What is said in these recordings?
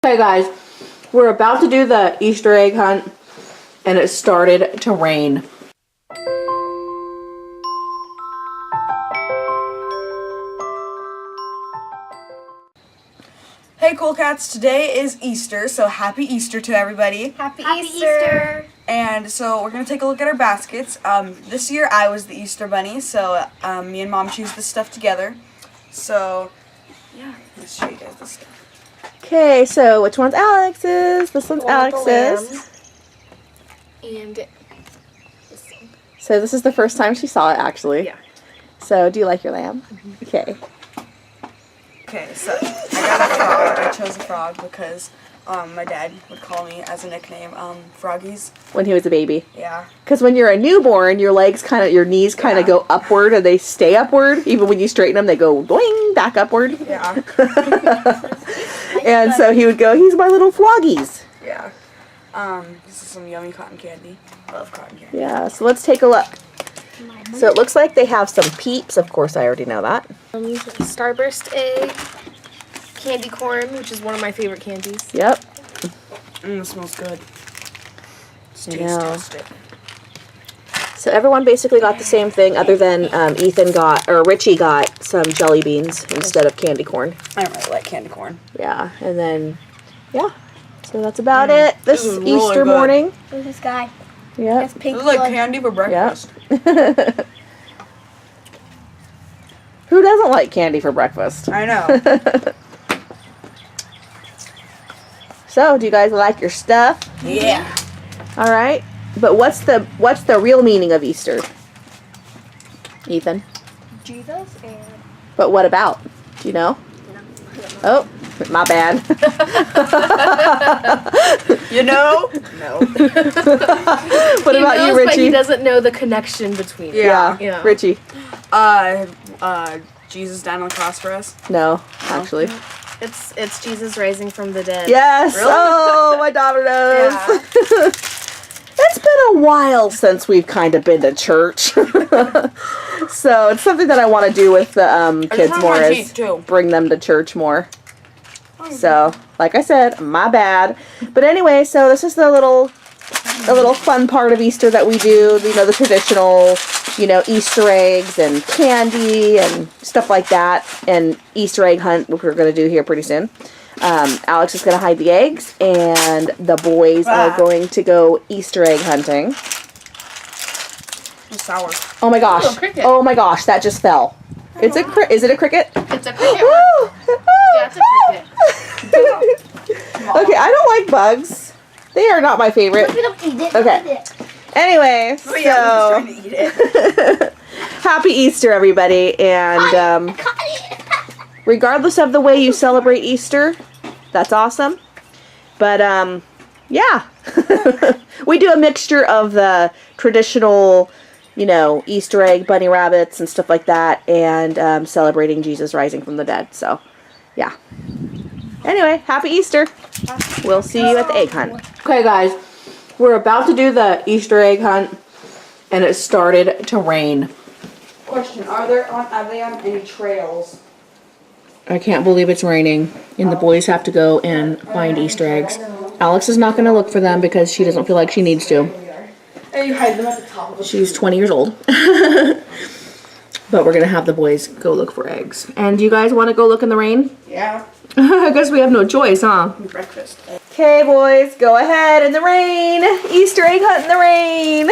Okay guys, we're about to do the Easter egg hunt and it started to rain. Hey Cool Cats, today is Easter, so happy Easter to everybody. Happy Easter! And so we're going to take a look at our baskets. This year I was the Easter Bunny, so me and Mom choose this stuff together. So, yeah, let's show you guys this stuff. Okay, so which one's Alex's? This one's Alex's. And this one. So this is the first time she saw it actually. Yeah. So do you like your lamb? Okay. Okay, so I got a frog. I chose a frog because my dad would call me as a nickname, Froggies. When he was a baby. Yeah. Because when you're a newborn, your legs your knees kind of go upward and they stay upward. Even when you straighten them, they go doing back upward. Yeah. And so he would go, he's my little froggies. Yeah. This is some yummy cotton candy. I love cotton candy. Yeah, so let's take a look. So it looks like they have some Peeps. Of course, I already know that. Starburst egg, candy corn, which is one of my favorite candies. Yep. It smells good. It's tasty. So everyone basically got the same thing other than Richie got some jelly beans instead of candy corn. I don't really like candy corn. Yeah, and then, yeah. So that's about it this really Easter good. morning. Who's this guy? Yeah. That's pink. This is like candy for breakfast. Yep. Who doesn't like candy for breakfast? I know. So, do you guys like your stuff? Yeah. All right. But what's the real meaning of Easter? Ethan? Jesus and... But what about? Do you know? Oh, my bad. You know? No. What about you, Richie? But he doesn't know the connection between them. Yeah. Richie? Jesus died on the cross for us. No, actually. It's Jesus rising from the dead. Yes. Really? Oh, my daughter knows. Yeah. It's been a while since we've kind of been to church. So it's something that I want to do with the kids more, is bring them to church more. So, like I said, my bad. But anyway, so this is the little fun part of Easter that we do. You know, the traditional, Easter eggs and candy and stuff like that. And Easter egg hunt, which we're going to do here pretty soon. Alex is going to hide the eggs, and the boys are going to go Easter egg hunting. It's sour. Oh my gosh! Oh my gosh! That just fell. Is it a cricket? It's a cricket. Woo! Yeah, it's a cricket. Okay, I don't like bugs. They are not my favorite. Okay. Anyway, so trying to eat it. Happy Easter, everybody, and regardless of the way you celebrate Easter, that's awesome. But yeah, we do a mixture of the traditional, Easter egg, bunny rabbits, and stuff like that, and celebrating Jesus rising from the dead. So, yeah. Anyway, happy Easter. We'll see you at the egg hunt. Okay, guys, we're about to do the Easter egg hunt, and it started to rain. Question: Are they on any trails? I can't believe it's raining, and the boys have to go and find Easter eggs. Alex is not going to look for them because she doesn't feel like she needs to. And you hide them at the top of the She's 20 years old. But we're going to have the boys go look for eggs. And do you guys want to go look in the rain? Yeah. I guess we have no choice, huh? Breakfast. Okay, boys, go ahead in the rain. Easter egg hunt in the rain.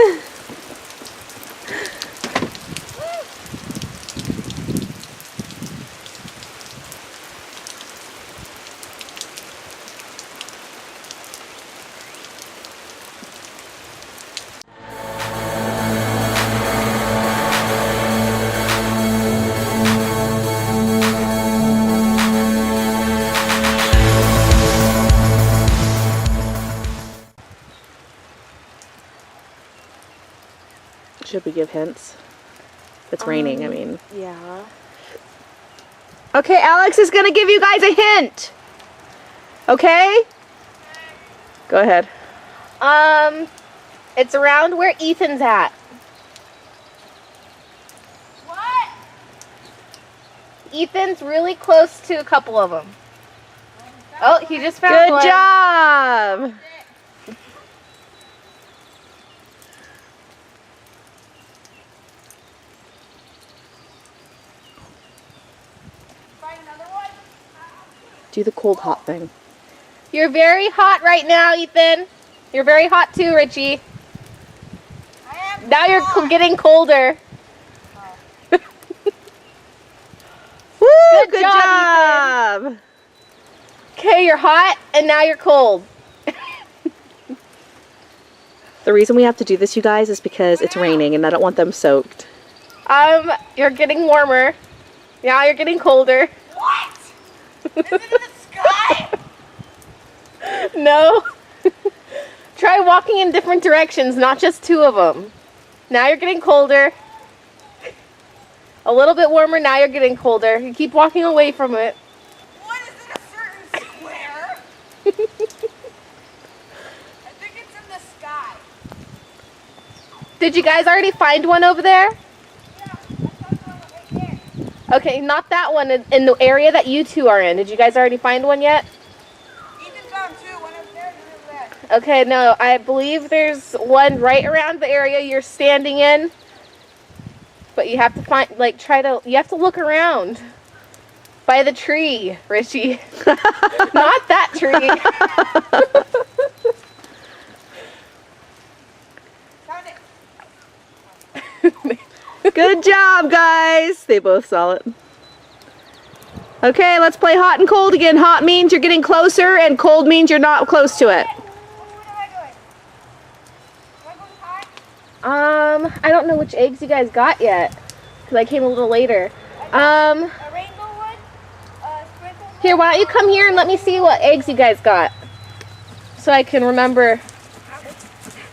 Should we give hints? If it's raining, I mean. Yeah. Okay, Alex is going to give you guys a hint. Okay? Go ahead. It's around where Ethan's at. Ethan's really close to a couple of them. Oh, he just found one. Good job! Find another one? Do the cold hot thing. You're very hot right now, Ethan. You're very hot too, Richie. I am Now you're hot. getting colder. Woo! Good Good job, job! Okay, you're hot and now you're cold. The reason we have to do this, you guys, is because it's raining and I don't want them soaked. You're getting warmer. Now you're getting colder. What? Is it in the sky? No. Try walking in different directions, not just two of them. Now you're getting colder. A little bit warmer, now you're getting colder. You keep walking away from it. What is in a certain square? I think it's in the sky. Did you guys already find one over there? Yeah, I found one right there. Okay, not that one, in the area that you two are in. Did you guys already find one yet? Ethan found two, one over there and one over there. Okay, no, I believe there's one right around the area you're standing in. But you have to find, you have to look around. By the tree, Richie. Not that tree. Found it. Good job, guys! They both saw it. Okay, let's play hot and cold again. Hot means you're getting closer, and cold means you're not close to it. What am I doing? Am I going high? I don't know which eggs you guys got yet. Because I came a little later. A rainbow one, a sprinkle one. Here, why don't you come here and let me see what eggs you guys got. So I can remember.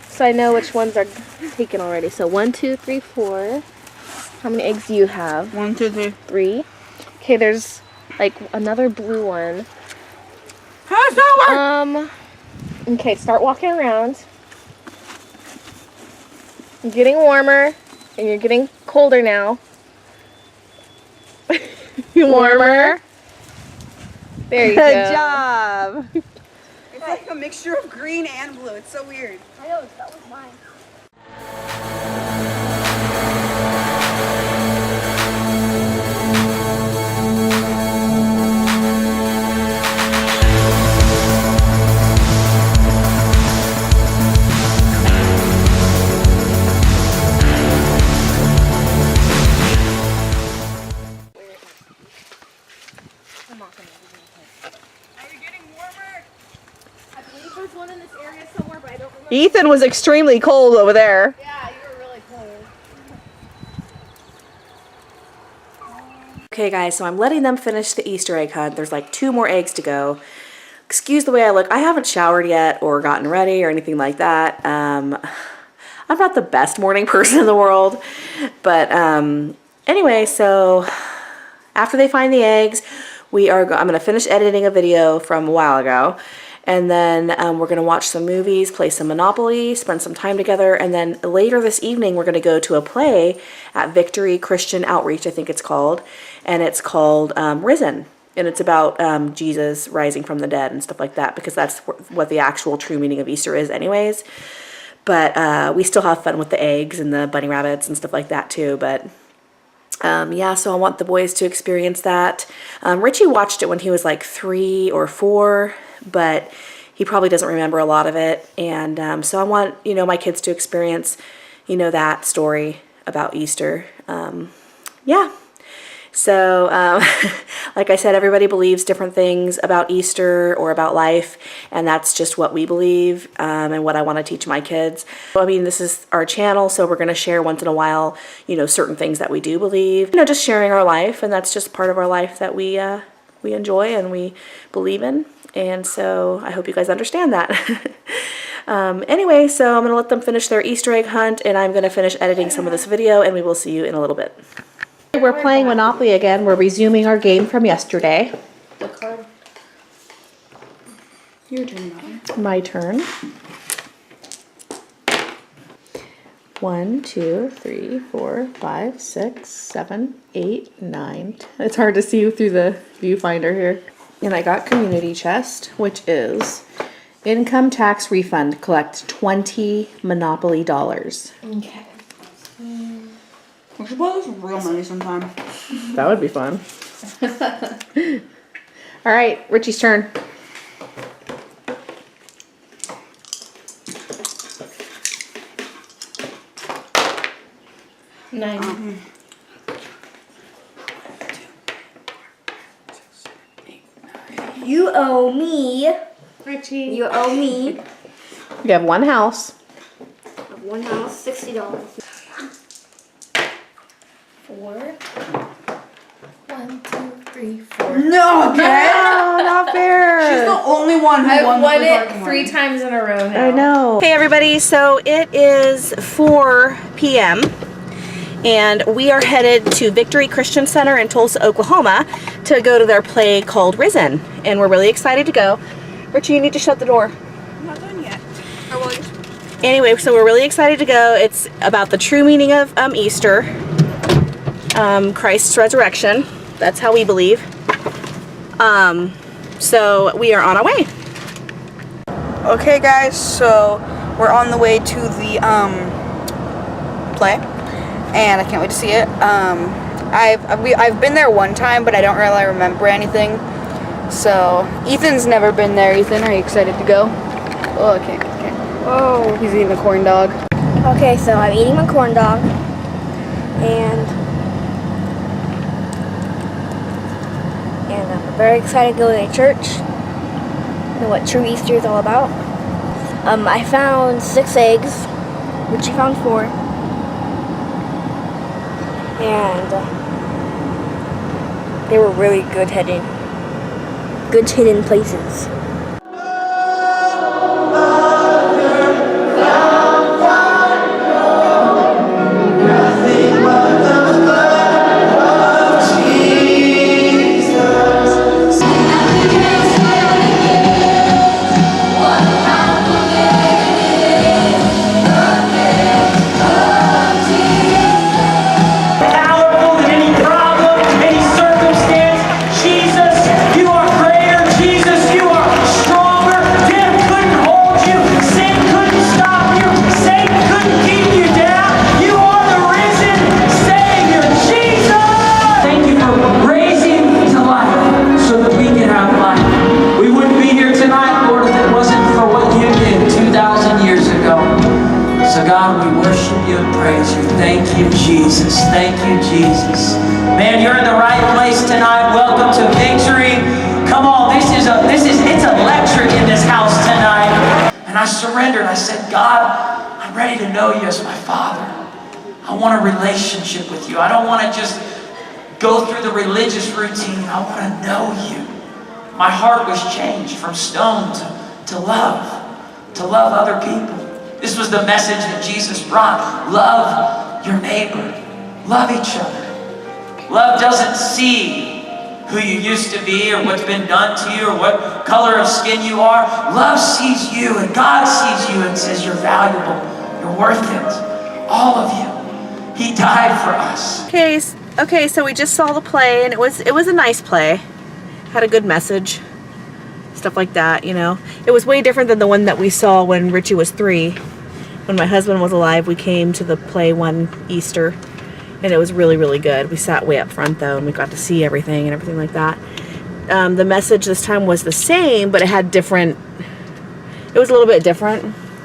So I know which ones are taken already. So 1, 2, 3, 4. How many eggs do you have? 1, 2, 3. 3. Okay, there's like another blue one. How does that work? Okay, start walking around. You're getting warmer and you're getting colder now. Warmer. There you Good go. job! It's like a mixture of green and blue. It's so weird. I know, that was mine. Are we getting warmer? I believe there's one in this area somewhere, but I don't remember. Ethan was extremely cold over there. Yeah, you were really cold. Okay, guys, so I'm letting them finish the Easter egg hunt. There's like 2 more eggs to go. Excuse the way I look. I haven't showered yet or gotten ready or anything like that. I'm not the best morning person in the world. But anyway, so after they find the eggs, I'm going to finish editing a video from a while ago. And then we're going to watch some movies, play some Monopoly, spend some time together. And then later this evening, we're going to go to a play at Victory Christian Outreach, I think it's called. And it's called Risen. And it's about Jesus rising from the dead and stuff like that, because that's what the actual true meaning of Easter is anyways. But we still have fun with the eggs and the bunny rabbits and stuff like that too. But yeah, so I want the boys to experience that. Richie watched it when he was like 3 or 4, but he probably doesn't remember a lot of it. And so I want, my kids to experience, that story about Easter. Yeah. So, like I said, everybody believes different things about Easter or about life, and that's just what we believe and what I want to teach my kids. I mean, this is our channel, so we're going to share once in a while, certain things that we do believe. Just sharing our life, and that's just part of our life that we enjoy and we believe in. And so I hope you guys understand that. Anyway, so I'm going to let them finish their Easter egg hunt, and I'm going to finish editing some of this video, and we will see you in a little bit. We're playing Monopoly again. We're resuming our game from yesterday. What card? Your turn, Mother. My turn. 1, 2, 3, 4, 5, 6, 7, 8, 9. 10. It's hard to see through the viewfinder here. And I got community chest, which is income tax refund. Collect 20 Monopoly dollars. Okay. We should play this with real money sometime. That would be fun. All right, Richie's turn. Nine. You owe me. Richie. You owe me. You have one house. One house, $60. 4. 1, 2, 3, 4. No, okay. Oh, not fair. She's the only one who I've won won the it parking 3 lot. times in a row now. I know. Hey everybody, so it is 4 p.m. and we are headed to Victory Christian Center in Tulsa, Oklahoma to go to their play called Risen. And we're really excited to go. Richie, you need to shut the door. I'm not done yet. Or will you? Anyway, so we're really excited to go. It's about the true meaning of Easter, Christ's resurrection. That's how we believe. So we are on our way. Okay, guys, so we're on the way to the play, and I can't wait to see it. I've been there one time, but I don't really remember anything. So Ethan's never been there. Ethan, are you excited to go? Oh, okay. Oh, he's eating a corn dog. Okay, so I'm eating my corn dog. And I'm very excited to go to church. Know what true Easter is all about. I found 6 eggs. Richie found 4. And they were really good hidden places. Thank you, Jesus. Man, you're in the right place tonight. Welcome to Victory. Come on, it's electric in this house tonight. And I surrendered. I said, God, I'm ready to know you as my Father. I want a relationship with you. I don't want to just go through the religious routine. I want to know you. My heart was changed from stone to love other people. This was the message that Jesus brought. Love your neighbor. Love each other. Love doesn't see who you used to be or what's been done to you or what color of skin you are. Love sees you and God sees you and says you're valuable. You're worth it. All of you. He died for us. Okay, so we just saw the play and it was a nice play. Had a good message. Stuff like that, you know. It was way different than the one that we saw when Richie was 3. When my husband was alive, we came to the play one Easter. And it was really, really good. We sat way up front, though, and we got to see everything and everything like that. The message this time was the same, but it had different... It was a little bit different.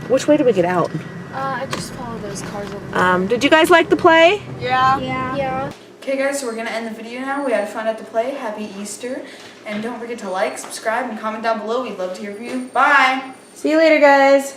Which way did we get out? I just followed those cars over there. Did you guys like the play? Yeah. Okay, guys, so we're going to end the video now. We had fun at the play. Happy Easter. And don't forget to like, subscribe, and comment down below. We'd love to hear from you. Bye! See you later, guys.